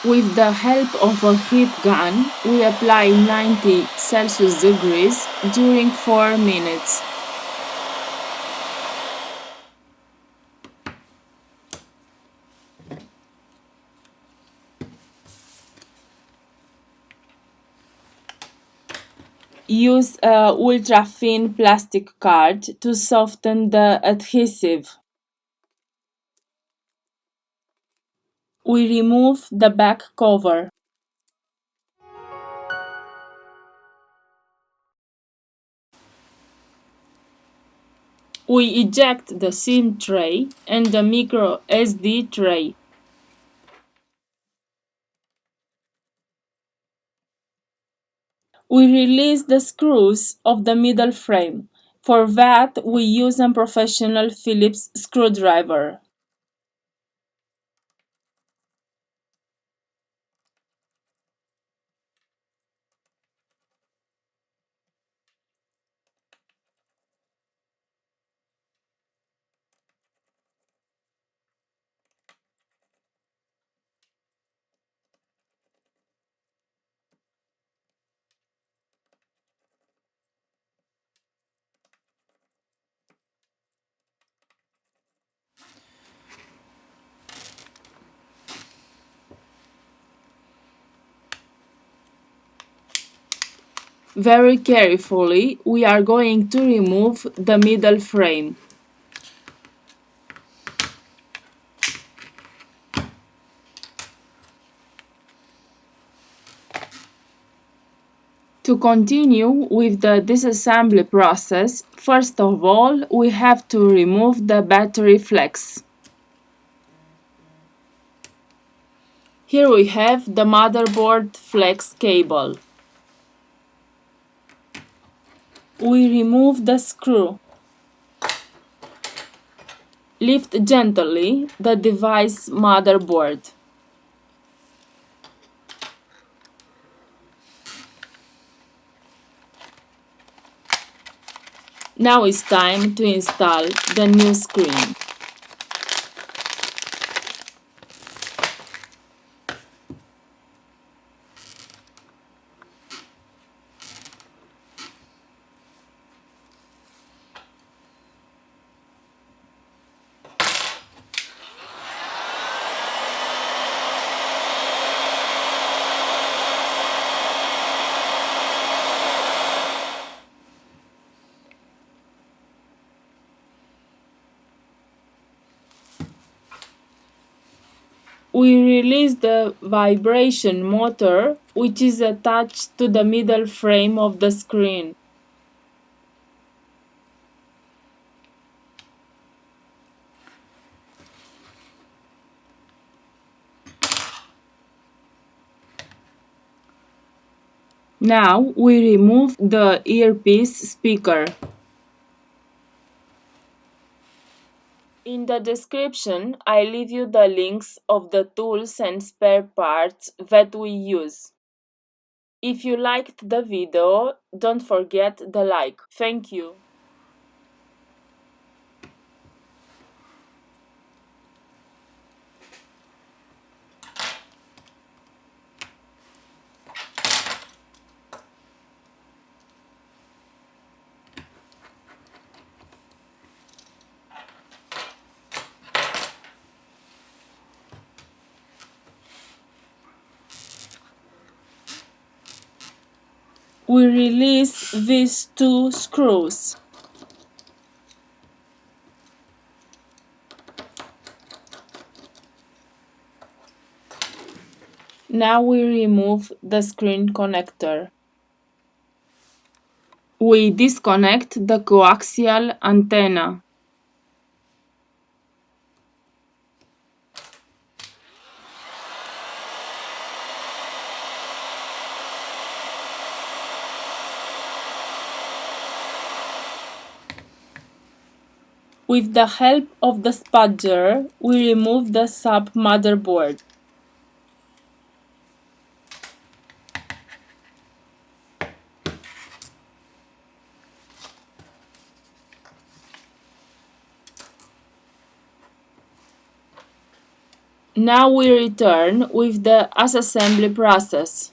With the help of a heat gun, we apply 90 Celsius degrees during 4 minutes. Use a ultra-thin plastic card to soften the adhesive. We remove the back cover. We eject the SIM tray and the micro SD tray. We release the screws of the middle frame. For that, we use a professional Phillips screwdriver. Very carefully, we are going to remove the middle frame. To continue with the disassembly process, first of all, we have to remove the battery flex. Here we have the motherboard flex cable. We remove the screw. Lift gently the device motherboard. Now it's time to install the new screen. We release the vibration motor, which is attached to the middle frame of the screen. Now we remove the earpiece speaker. In the description, I leave you the links of the tools and spare parts that we use. If you liked the video, don't forget the like. Thank you. We release these two screws. Now we remove the screen connector. We disconnect the coaxial antenna. With the help of the spudger, we remove the sub motherboard. Now we return with the assembly process.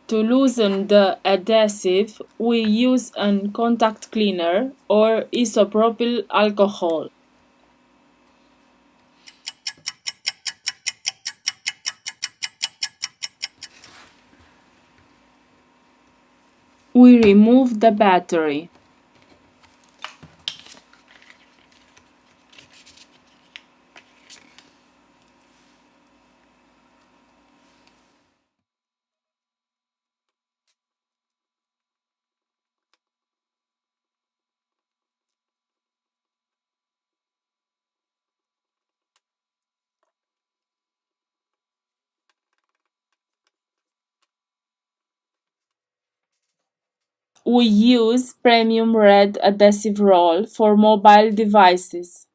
To loosen the adhesive, we use a contact cleaner or isopropyl alcohol. We remove the battery. We use premium red adhesive roll for mobile devices.